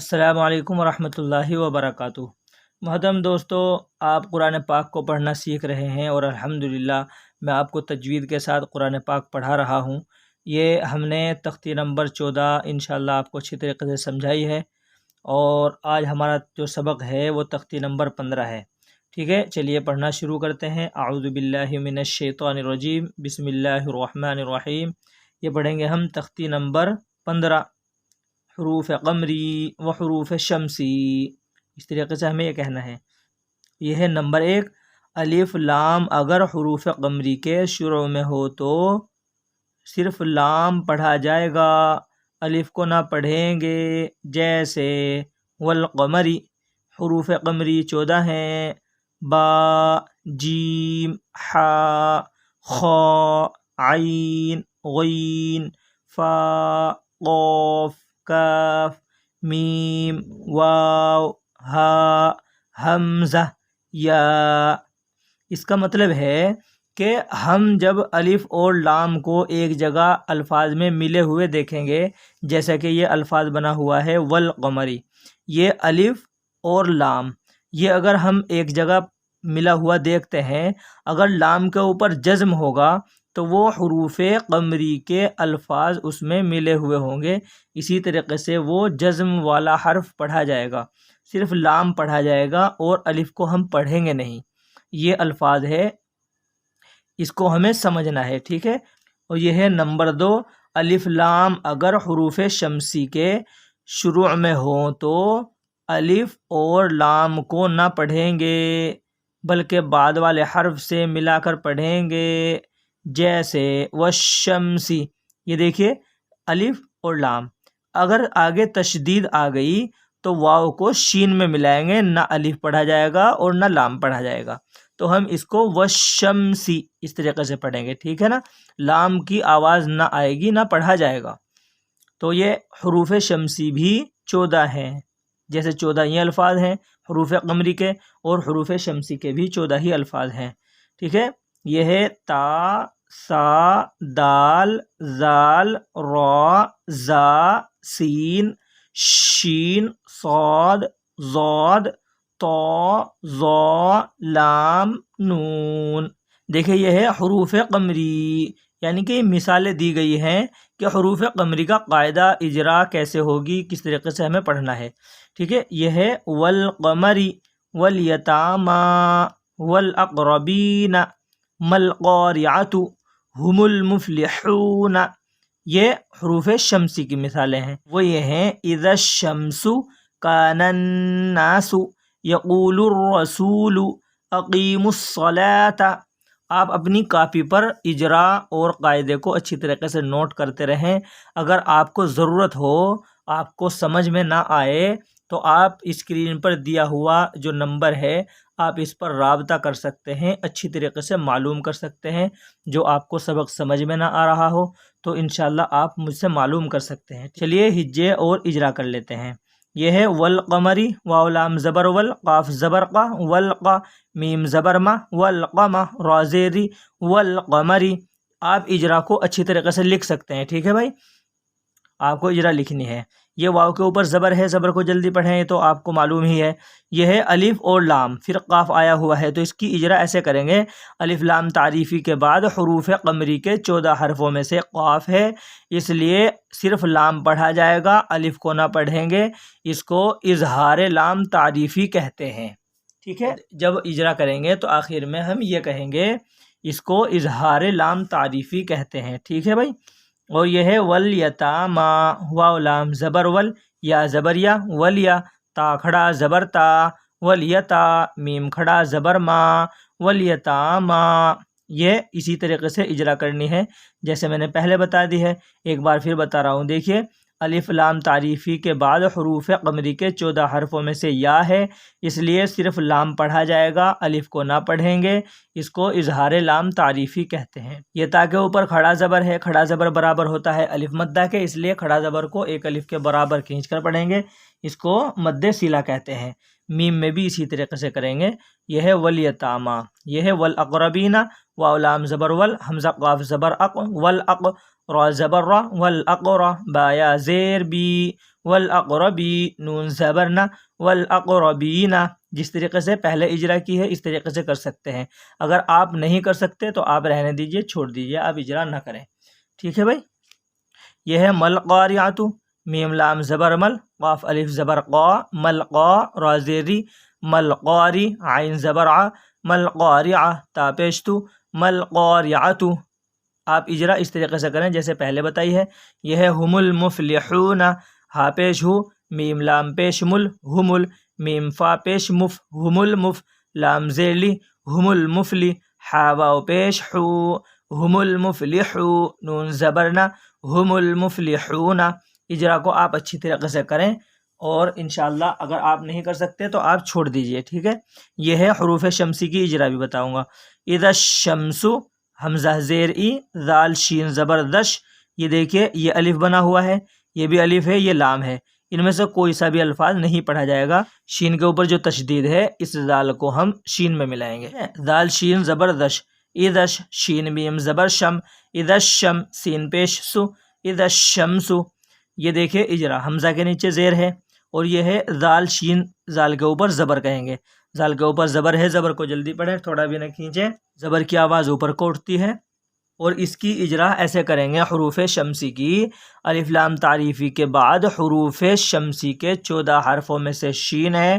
السلام علیکم ورحمۃ اللہ وبرکاتہ۔ محترم دوستو، آپ قرآن پاک کو پڑھنا سیکھ رہے ہیں اور الحمدللہ میں آپ کو تجوید کے ساتھ قرآن پاک پڑھا رہا ہوں۔ یہ ہم نے تختی نمبر 14 انشاءاللہ آپ کو اچھی طریقے سے سمجھائی ہے، اور آج ہمارا جو سبق ہے وہ تختی نمبر 15 ہے۔ ٹھیک ہے، چلیے پڑھنا شروع کرتے ہیں۔ اعوذ باللہ من الشیطان الرجیم، بسم اللہ الرحمن الرحیم۔ یہ پڑھیں گے ہم تختی نمبر 15، حروف قمری و حروف شمسی۔ اس طریقے سے ہمیں یہ کہنا ہے۔ یہ ہے نمبر 1، الف لام اگر حروف قمری کے شروع میں ہو تو صرف لام پڑھا جائے گا، الف کو نہ پڑھیں گے۔ جیسے والقمری، حروف قمری 14 ہیں، با، جیم، حا، خا، عین، غین، فا، قاف، کاف، میم، واو، ہا، حمزہ، یا۔ اس کا مطلب ہے کہ ہم جب الف اور لام کو ایک جگہ الفاظ میں ملے ہوئے دیکھیں گے، جیسا کہ یہ الفاظ بنا ہوا ہے والقمری، یہ الف اور لام، یہ اگر ہم ایک جگہ ملا ہوا دیکھتے ہیں، اگر لام کے اوپر جزم ہوگا تو وہ حروف قمری کے الفاظ اس میں ملے ہوئے ہوں گے، اسی طریقے سے وہ جزم والا حرف پڑھا جائے گا، صرف لام پڑھا جائے گا اور الف کو ہم پڑھیں گے نہیں۔ یہ الفاظ ہے، اس کو ہمیں سمجھنا ہے، ٹھیک ہے۔ اور یہ ہے نمبر 2، الف لام اگر حروف شمسی کے شروع میں ہوں تو الف اور لام کو نہ پڑھیں گے، بلکہ بعد والے حرف سے ملا کر پڑھیں گے۔ جیسے والشمسی، یہ دیکھیے الف اور لام، اگر آگے تشدید آ گئی تو واو کو شین میں ملائیں گے، نہ الف پڑھا جائے گا اور نہ لام پڑھا جائے گا، تو ہم اس کو والشمسی اس طریقے سے پڑھیں گے، ٹھیک ہے نا۔ لام کی آواز نہ آئے گی، نہ پڑھا جائے گا۔ تو یہ حروف شمسی بھی 14 ہیں، جیسے 14 یہ الفاظ ہیں حروف قمری کے، اور حروف شمسی کے بھی 14 ہی الفاظ ہیں، ٹھیک ہے۔ یہ ہے تا، سا، دال، زال، را، زا، سین، شین، صاد، ضاد، طا، ظا، لام، نون۔ دیکھیں یہ ہے حروف قمری، یعنی کہ مثالیں دی گئی ہیں کہ حروف قمری کا قاعدہ اجرا کیسے ہوگی، کس طریقے سے ہمیں پڑھنا ہے، ٹھیک ہے۔ یہ ہے والقمری، والیتاما، والاقربین، مالقارعۃ، هم المفلحون۔ یہ حروف شمسی کی مثالیں ہیں، وہ یہ ہیں اذا الشمس کان الناس یقول الرسول اقیموا الصلاۃ۔ آپ اپنی کاپی پر اجرا اور قاعدے کو اچھی طریقے سے نوٹ کرتے رہیں۔ اگر آپ کو ضرورت ہو، آپ کو سمجھ میں نہ آئے، تو آپ اسکرین پر دیا ہوا جو نمبر ہے آپ اس پر رابطہ کر سکتے ہیں، اچھی طریقے سے معلوم کر سکتے ہیں۔ جو آپ کو سبق سمجھ میں نہ آ رہا ہو تو انشاءاللہ آپ مجھ سے معلوم کر سکتے ہیں۔ چلیے ہجے اور اجرا کر لیتے ہیں۔ یہ ہے والقمری، واو لام زبر ول، قاف زبر قا، والقا، میم زبر ما، والقمہ، را زیری، والقمری۔ آپ اجرا کو اچھی طریقے سے لکھ سکتے ہیں، ٹھیک ہے بھائی، آپ کو اجرا لکھنی ہے۔ یہ واو کے اوپر زبر ہے، زبر کو جلدی پڑھیں تو آپ کو معلوم ہی ہے۔ یہ ہے الف اور لام، پھر قاف آیا ہوا ہے تو اس کی اجرا ایسے کریں گے، الف لام تعریفی کے بعد حروف قمری کے 14 حرفوں میں سے قاف ہے، اس لیے صرف لام پڑھا جائے گا، الف کو نہ پڑھیں گے، اس کو اظہار لام تعریفی کہتے ہیں، ٹھیک ہے۔ جب اجرا کریں گے تو آخر میں ہم یہ کہیں گے، اس کو اظہار لام تعریفی کہتے ہیں، ٹھیک ہے بھائی۔ اور یہ ہے والیتاما، واو لام زبر ول، یا زبر یا، ولیا، تا کھڑا زبر تا، ولیتا، میم کھڑا زبر ما، والیتاما۔ یہ اسی طریقے سے اجرا کرنی ہے جیسے میں نے پہلے بتا دی ہے، ایک بار پھر بتا رہا ہوں۔ دیکھیے الف لام تعریفی کے بعد حروف قمری کے 14 حرفوں میں سے یا ہے، اس لیے صرف لام پڑھا جائے گا، الف کو نہ پڑھیں گے، اس کو اظہار لام تعریفی کہتے ہیں۔ یہ تا کے اوپر کھڑا زبر ہے، کھڑا زبر برابر ہوتا ہے الف مدہ کے، اس لیے کھڑا زبر کو ایک الف کے برابر کھینچ کر پڑھیں گے، اس کو مد صلہ کہتے ہیں۔ میم میں بھی اسی طریقے سے کریں گے۔ یہ ہے والیتاما، یہ ہے والاقربین، واو لام زبر ول، حمزہ قاف زبر اق، والاق، را زبر را، والاقرا، با یا زیر بی، والاقربی نون زبرنا والاقربین، جس طریقے سے پہلے اجرا کی ہے اس طریقے سے کر سکتے ہیں۔ اگر آپ نہیں کر سکتے تو آپ رہنے دیجئے، چھوڑ دیجئے، آپ اجرا نہ کریں، ٹھیک ہے بھائی۔ یہ ہے ملقاریات، میم لام زبر مل، قاف الف زبر قا، ملقا را زیری، ملقاری عین زبر ع، ملقارعہ تا پیشتو، ملقارعۃ۔ آپ اجرا اس طریقے سے کریں جیسے پہلے بتائی ہے۔ یہ ہے ہم المفلحون، ہا پیش ہو، میم لام پیش مل، ہمل، میم فا پیش مف، ہم المف، لام زیرلی، ہم المفلی، ہا واو پیش حو، ہم المفلحو، نون زبرنا، ہم المفلحون۔ اجرا کو آپ اچھی طریقے سے کریں، اور انشاءاللہ اگر آپ نہیں کر سکتے تو آپ چھوڑ دیجئے، ٹھیک ہے۔ یہ ہے حروف شمسی کی اجرا بھی بتاؤں گا۔ اذا الشمس، حمزہ زیر ای، ذال شین زبر دش، یہ دیکھیے یہ الف بنا ہوا ہے، یہ بھی الف ہے، یہ لام ہے، ان میں سے کوئی سا بھی الفاظ نہیں پڑھا جائے گا۔ شین کے اوپر جو تشدید ہے اس ذال کو ہم شین میں ملائیں گے۔ ذال شین زبر دش، اذش شین میم زبر شم، اذا الشم سین پیش سو، اذا الشمس۔ یہ دیکھیں اجرا، حمزہ کے نیچے زیر ہے، اور یہ ہے ذال شین، ذال کے اوپر زبر کہیں گے، ذال کے اوپر زبر ہے، زبر کو جلدی پڑھیں، تھوڑا بھی نہ کھینچیں، زبر کی آواز اوپر کو اٹھتی ہے، اور اس کی اجرا ایسے کریں گے۔ حروف شمسی کی الف لام تعریفی کے بعد حروف شمسی کے 14 حرفوں میں سے شین ہے،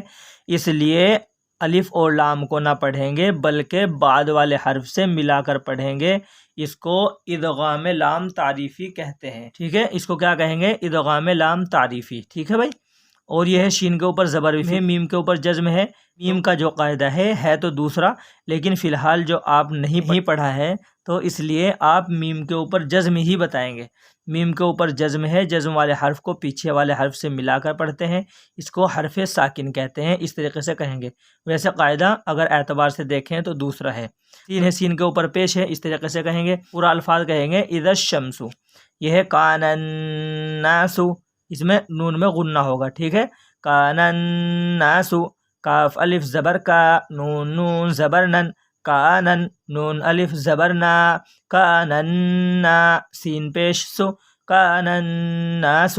اس لیے الف اور لام کو نہ پڑھیں گے بلکہ بعد والے حرف سے ملا کر پڑھیں گے۔ اس کو ادغام لام تعریفی کہتے ہیں، ٹھیک ہے، اس کو کیا کہیں گے؟ ادغام لام تعریفی، ٹھیک ہے بھائی۔ اور یہ ہے شین کے اوپر زبر ہے، میم کے اوپر جزم ہے۔ میم کا جو قاعدہ ہے تو دوسرا، لیکن فی الحال جو آپ نہیں پڑھا ہے تو اس لیے آپ میم کے اوپر جزم ہی بتائیں گے۔ میم کے اوپر جزم ہے، جزم والے حرف کو پیچھے والے حرف سے ملا کر پڑھتے ہیں، اس کو حرف ساکن کہتے ہیں، اس طریقے سے کہیں گے۔ ویسے قاعدہ اگر اعتبار سے دیکھیں تو دوسرا ہے، سین ہے، سین کے اوپر پیش ہے، اس طریقے سے کہیں گے۔ پورا الفاظ کہیں گے اذا الشمس۔ یہ ہے کان الناس، اس میں نون میں غنہ ہوگا، ٹھیک ہے۔ کان الناس، کاف الف زبر کا، نون نون زبر نن، کانن، نون الف زبر نا، کانن، سین پیش سو، کان الناس۔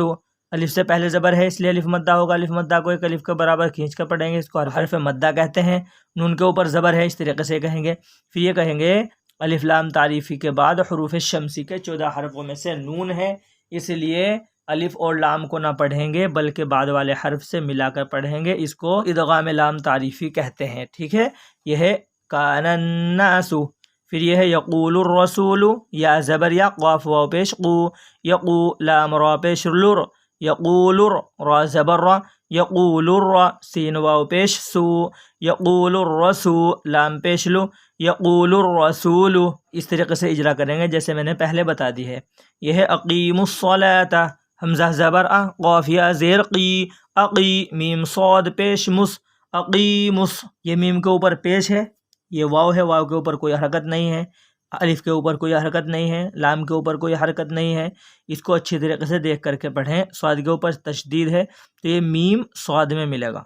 الف سے پہلے زبر ہے اس لیے الف مدہ ہوگا، الف مدہ کو ایک الف کے برابر کھینچ کر پڑھیں گے، اس کو حرف مدہ کہتے ہیں۔ نون کے اوپر زبر ہے، اس طریقے سے کہیں گے۔ پھر یہ کہیں گے الف لام تعریفی کے بعد حروف شمسی کے 14 حرفوں میں سے نون ہے، اس لیے الف اور لام کو نہ پڑھیں گے بلکہ بعد والے حرف سے ملا کر پڑھیں گے، اس کو ادغام لام تعریفی کہتے ہیں، ٹھیک ہے۔ یہ ہے کان الناس۔ پھر یہ ہے یقول الرسول، یا زبر یا، قاف واو پیش قو، یقو لام را پیش لر، یقول را زبر را، یقول الر سین واو پیش سو، یقول الرسول لام پیش لو، یقول الرسول۔ اس طریقے سے اجرا کریں گے جیسے میں نے پہلے بتا دی ہے۔ یہ ہے اقیم الصلاۃ، حمزہ زبر ا، قاف یا زیر قی، اقی میم صاد پیش مس، اقیمس۔ یہ میم کے اوپر پیش ہے، یہ واو ہے، واو کے اوپر کوئی حرکت نہیں ہے، الف کے اوپر کوئی حرکت نہیں ہے، لام کے اوپر کوئی حرکت نہیں ہے، اس کو اچھی طریقے سے دیکھ کر کے پڑھیں۔ صاد کے اوپر تشدید ہے تو یہ میم صاد میں ملے گا۔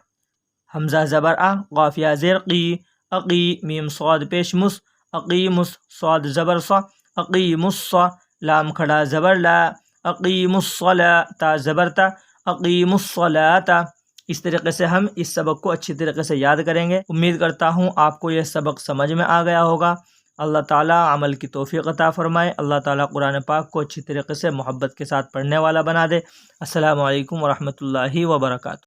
حمزہ زبر ا، قاف یا زیر قی، اقی میم صاد پیش مس، اقیمس، صاد زبر صا، اقیمس، لام کھڑا زبر لا، اقیم الصلاۃ، تا زبر تا، اقیم الصلاۃ۔ اس طریقے سے ہم اس سبق کو اچھی طریقے سے یاد کریں گے۔ امید کرتا ہوں آپ کو یہ سبق سمجھ میں آ گیا ہوگا۔ اللہ تعالیٰ عمل کی توفیق عطا فرمائے، اللہ تعالیٰ قرآن پاک کو اچھی طریقے سے محبت کے ساتھ پڑھنے والا بنا دے۔ السلام علیکم ورحمۃ اللہ وبرکاتہ۔